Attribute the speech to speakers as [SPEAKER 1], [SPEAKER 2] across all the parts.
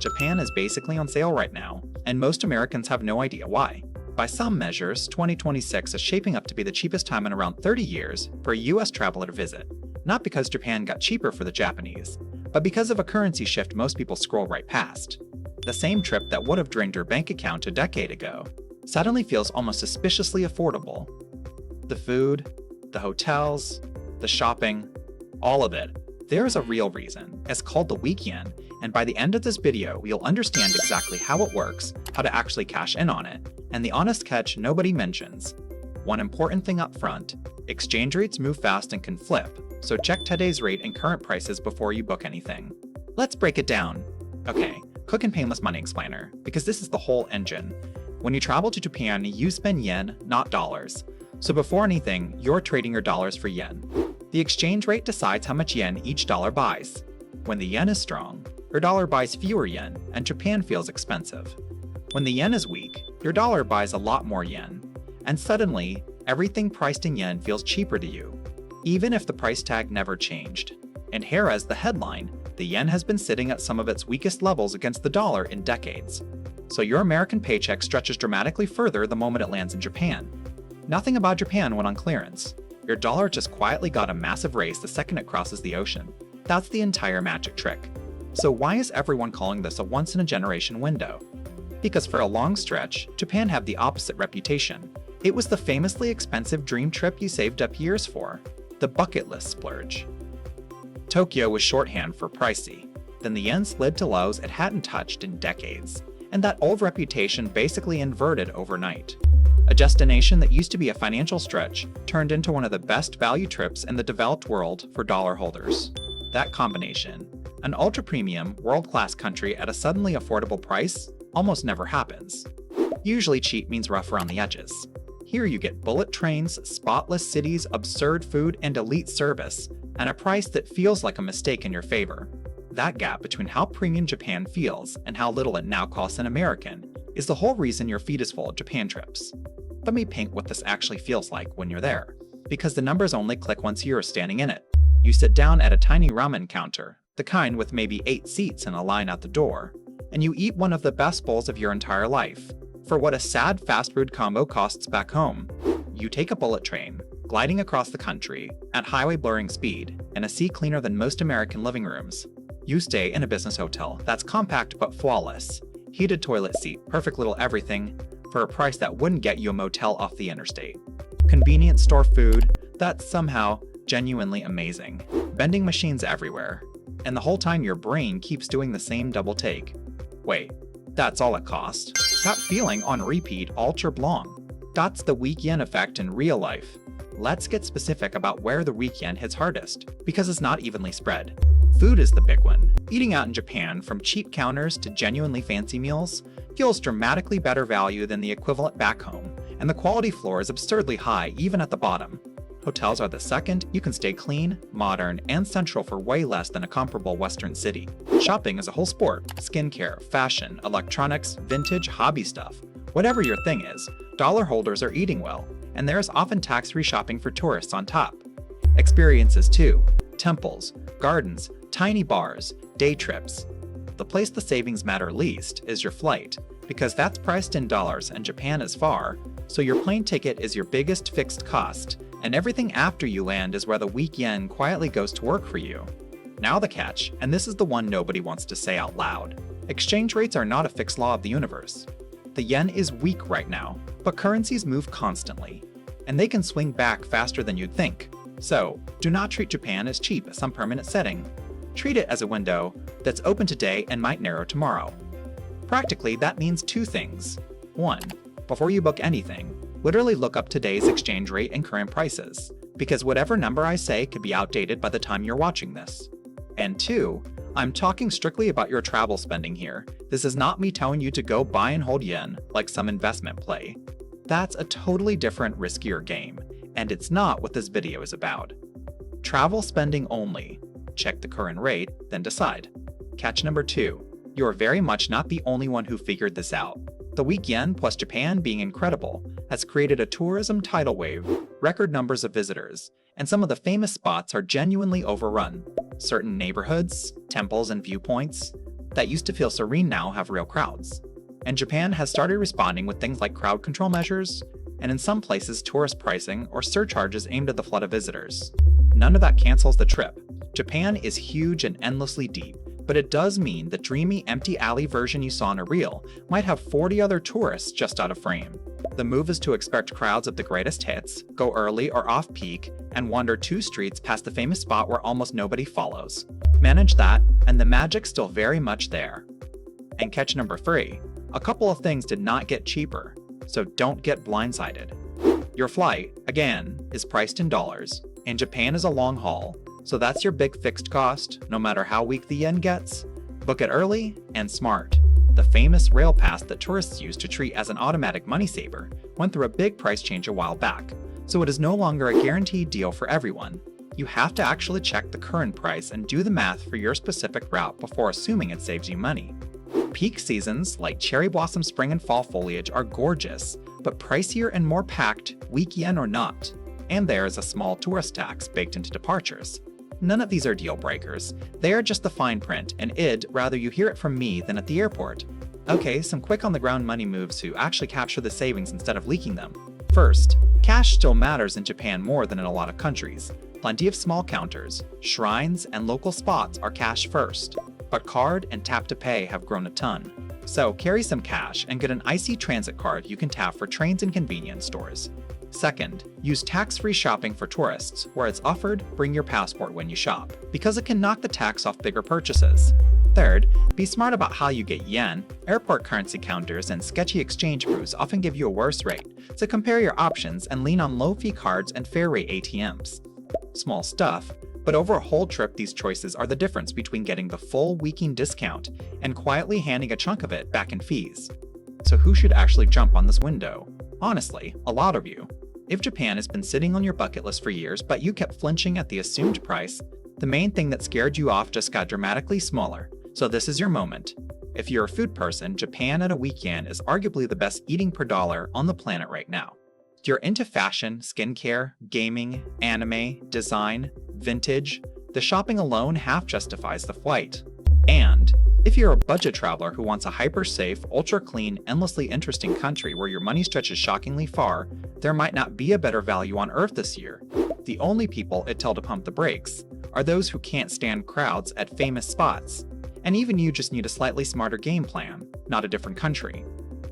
[SPEAKER 1] Japan is basically on sale right now, and most Americans have no idea why. By some measures, 2026 is shaping up to be the cheapest time in around 30 years for a US traveler to visit. Not because Japan got cheaper for the Japanese, but because of a currency shift most people scroll right past. The same trip that would have drained your bank account a decade ago suddenly feels almost suspiciously affordable. The food, the hotels, the shopping, all of it. There is a real reason. It's called the weak yen, and by the end of this video, you'll understand exactly how it works, how to actually cash in on it, and the honest catch nobody mentions. One important thing up front, exchange rates move fast and can flip, so check today's rate and current prices before you book anything. Let's break it down. Okay, quick and painless money explainer, because this is the whole engine. When you travel to Japan, you spend yen, not dollars. So before anything, you're trading your dollars for yen. The exchange rate decides how much yen each dollar buys. When the yen is strong, your dollar buys fewer yen, and Japan feels expensive. When the yen is weak, your dollar buys a lot more yen, and suddenly, everything priced in yen feels cheaper to you, even if the price tag never changed. And here is the headline: the yen has been sitting at some of its weakest levels against the dollar in decades. So your American paycheck stretches dramatically further the moment it lands in Japan. Nothing about Japan went on clearance. Your dollar just quietly got a massive raise the second it crosses the ocean. That's the entire magic trick. So why is everyone calling this a once-in-a-generation window? Because for a long stretch, Japan had the opposite reputation. It was the famously expensive dream trip you saved up years for, the bucket list splurge. Tokyo was shorthand for pricey. Then the yen slid to lows it hadn't touched in decades, and that old reputation basically inverted overnight. A destination that used to be a financial stretch turned into one of the best value trips in the developed world for dollar holders. That combination, an ultra-premium, world-class country at a suddenly affordable price, almost never happens. Usually cheap means rough around the edges. Here you get bullet trains, spotless cities, absurd food, and elite service, and a price that feels like a mistake in your favor. That gap between how premium Japan feels and how little it now costs an American is the whole reason your feed is full of Japan trips. Let me paint what this actually feels like when you're there, because the numbers only click once you're standing in it. You sit down at a tiny ramen counter, the kind with maybe 8 seats and a line out the door, and you eat one of the best bowls of your entire life, for what a sad fast food combo costs back home. You take a bullet train, gliding across the country, at highway blurring speed, in a sea cleaner than most American living rooms. You stay in a business hotel that's compact but flawless, heated toilet seat, perfect little everything, for a price that wouldn't get you a motel off the interstate. Convenience store food that's somehow genuinely amazing. Vending machines everywhere. And the whole time your brain keeps doing the same double take. Wait, that's all it cost? That feeling on repeat all trip long. That's the weak yen effect in real life. Let's get specific about where the weak yen hits hardest, because it's not evenly spread. Food is the big one. Eating out in Japan, from cheap counters to genuinely fancy meals, feels dramatically better value than the equivalent back home, and the quality floor is absurdly high even at the bottom. Hotels are the second. You can stay clean, modern, and central for way less than a comparable Western city. Shopping is a whole sport. Skincare, fashion, electronics, vintage, hobby stuff. Whatever your thing is, dollar holders are eating well, and there is often tax-free shopping for tourists on top. Experiences too. Temples, gardens, tiny bars, day trips. The place the savings matter least is your flight, because that's priced in dollars and Japan is far, so your plane ticket is your biggest fixed cost, and everything after you land is where the weak yen quietly goes to work for you. Now the catch, and this is the one nobody wants to say out loud. Exchange rates are not a fixed law of the universe. The yen is weak right now, but currencies move constantly, and they can swing back faster than you'd think. So, do not treat Japan as cheap as some permanent setting. Treat it as a window that's open today and might narrow tomorrow. Practically, that means 2 things. 1. Before you book anything, literally look up today's exchange rate and current prices, because whatever number I say could be outdated by the time you're watching this. And 2, I'm talking strictly about your travel spending here. This is not me telling you to go buy and hold yen like some investment play. That's a totally different, riskier game, and it's not what this video is about. Travel spending only. Check the current rate, then decide. Catch number 2. You're very much not the only one who figured this out. The weak yen plus Japan being incredible has created a tourism tidal wave, record numbers of visitors, and some of the famous spots are genuinely overrun. Certain neighborhoods, temples, and viewpoints, that used to feel serene now have real crowds. And Japan has started responding with things like crowd control measures, and in some places tourist pricing or surcharges aimed at the flood of visitors. None of that cancels the trip. Japan is huge and endlessly deep, but it does mean the dreamy, empty alley version you saw in a reel might have 40 other tourists just out of frame. The move is to expect crowds of the greatest hits, go early or off-peak, and wander 2 streets past the famous spot where almost nobody follows. Manage that, and the magic's still very much there. And catch number 3. A couple of things did not get cheaper, so don't get blindsided. Your flight, again, is priced in dollars, and Japan is a long haul, so that's your big fixed cost, no matter how weak the yen gets. Book it early and smart. The famous rail pass that tourists use to treat as an automatic money saver went through a big price change a while back, so it is no longer a guaranteed deal for everyone. You have to actually check the current price and do the math for your specific route before assuming it saves you money. Peak seasons like cherry blossom spring and fall foliage are gorgeous, but pricier and more packed, weak yen or not. And there is a small tourist tax baked into departures. None of these are deal breakers. They are just the fine print, and I'd rather you hear it from me than at the airport. Okay, some quick on-the-ground money moves to actually capture the savings instead of leaking them. First, cash still matters in Japan more than in a lot of countries. Plenty of small counters, shrines, and local spots are cash first, but card and tap to pay have grown a ton. So carry some cash and get an IC transit card you can tap for trains and convenience stores. Second, use tax-free shopping for tourists. Where it's offered, bring your passport when you shop, because it can knock the tax off bigger purchases. Third, be smart about how you get yen. Airport currency counters and sketchy exchange booths often give you a worse rate, so compare your options and lean on low-fee cards and fair-rate ATMs. Small stuff, but over a whole trip these choices are the difference between getting the full weekend discount and quietly handing a chunk of it back in fees. So who should actually jump on this window? Honestly, a lot of you. If Japan has been sitting on your bucket list for years but you kept flinching at the assumed price, the main thing that scared you off just got dramatically smaller, so this is your moment. If you're a food person, Japan at a weekend is arguably the best eating per dollar on the planet right now. If you're into fashion, skincare, gaming, anime, design, vintage, the shopping alone half justifies the flight. And if you're a budget traveler who wants a hyper-safe, ultra-clean, endlessly interesting country where your money stretches shockingly far, there might not be a better value on Earth this year. The only people it'd tell to pump the brakes are those who can't stand crowds at famous spots. And even you just need a slightly smarter game plan, not a different country.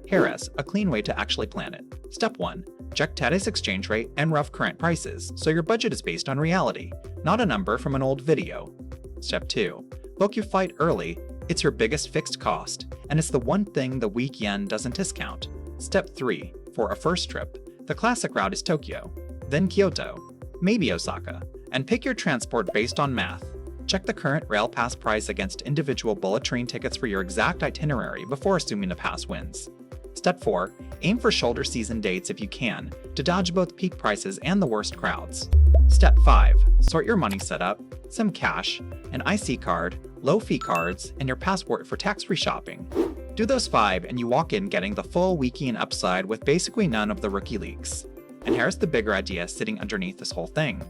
[SPEAKER 1] Here is a clean way to actually plan it. Step 1. Check today's exchange rate and rough current prices, so your budget is based on reality, not a number from an old video. Step 2. Book your flight early. It's your biggest fixed cost, and it's the one thing the weak yen doesn't discount. Step 3. For a first trip, the classic route is Tokyo, then Kyoto, maybe Osaka, and pick your transport based on math. Check the current rail pass price against individual bullet train tickets for your exact itinerary before assuming the pass wins. Step 4. Aim for shoulder season dates if you can, to dodge both peak prices and the worst crowds. Step 5. Sort your money setup, some cash, an IC card, low-fee cards, and your passport for tax-free shopping. Do those 5 and you walk in getting the full weekend upside with basically none of the rookie leaks. And here's the bigger idea sitting underneath this whole thing.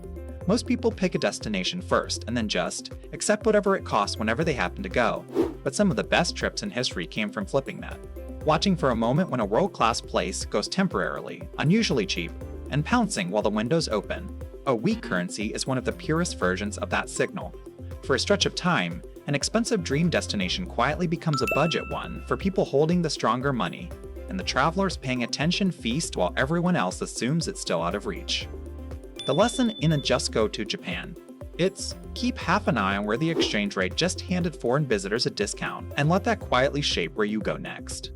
[SPEAKER 1] Most people pick a destination first and then just accept whatever it costs whenever they happen to go. But some of the best trips in history came from flipping that. Watching for a moment when a world-class place goes temporarily, unusually cheap, and pouncing while the window's open. A weak currency is one of the purest versions of that signal. For a stretch of time, an expensive dream destination quietly becomes a budget one for people holding the stronger money, and the travelers paying attention feast while everyone else assumes it's still out of reach. The lesson in a Just Go to Japan. It's keep half an eye on where the exchange rate just handed foreign visitors a discount and let that quietly shape where you go next.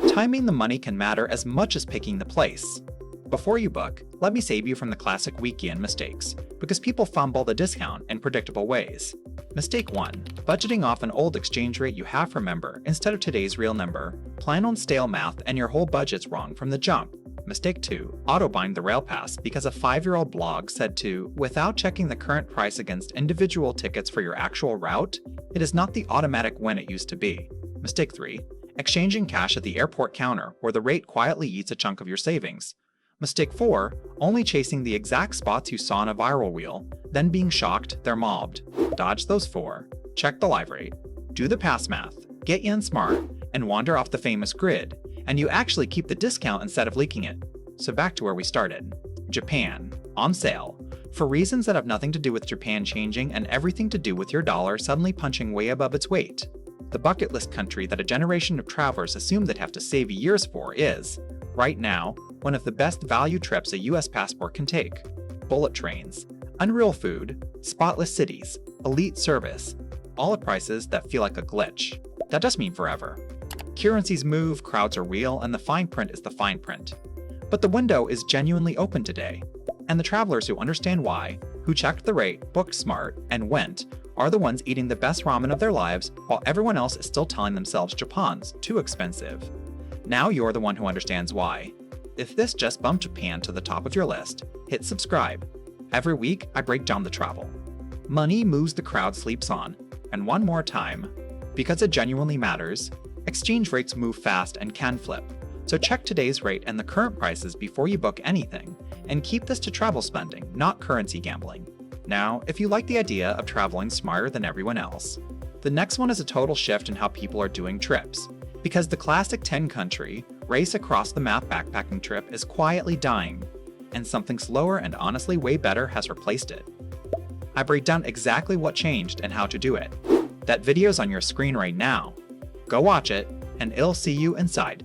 [SPEAKER 1] Timing the money can matter as much as picking the place. Before you book, let me save you from the classic weekend mistakes, because people fumble the discount in predictable ways. Mistake 1. Budgeting off an old exchange rate you half remember instead of today's real number. Plan on stale math and your whole budget's wrong from the jump. Mistake 2. Auto-bind the rail pass because a 5-year-old blog said to, without checking the current price against individual tickets for your actual route, it is not the automatic win it used to be. Mistake 3. Exchanging cash at the airport counter where the rate quietly eats a chunk of your savings. Mistake 4. Only chasing the exact spots you saw on a viral wheel, then being shocked they're mobbed. Dodge those 4. Check the live rate. Do the pass math. get you in smart and wander off the famous grid, and you actually keep the discount instead of leaking it. So back to where we started. Japan, on sale, for reasons that have nothing to do with Japan changing and everything to do with your dollar suddenly punching way above its weight. The bucket list country that a generation of travelers assumed they'd have to save years for is, right now, one of the best value trips a US passport can take. Bullet trains, unreal food, spotless cities, elite service, all at prices that feel like a glitch. That does mean forever. Currencies move, crowds are real, and the fine print is the fine print. But the window is genuinely open today, and the travelers who understand why, who checked the rate, booked smart, and went, are the ones eating the best ramen of their lives while everyone else is still telling themselves Japan's too expensive. Now you're the one who understands why. If this just bumped Japan to the top of your list, hit subscribe. Every week, I break down the travel. Money moves, the crowd sleeps on. And one more time, because it genuinely matters, exchange rates move fast and can flip. So check today's rate and the current prices before you book anything, and keep this to travel spending, not currency gambling. Now, if you like the idea of traveling smarter than everyone else, the next one is a total shift in how people are doing trips, because the classic 10-country, race across the map backpacking trip is quietly dying, and something slower and honestly way better has replaced it. I break down exactly what changed and how to do it. That video's on your screen right now. Go watch it, and I'll see you inside.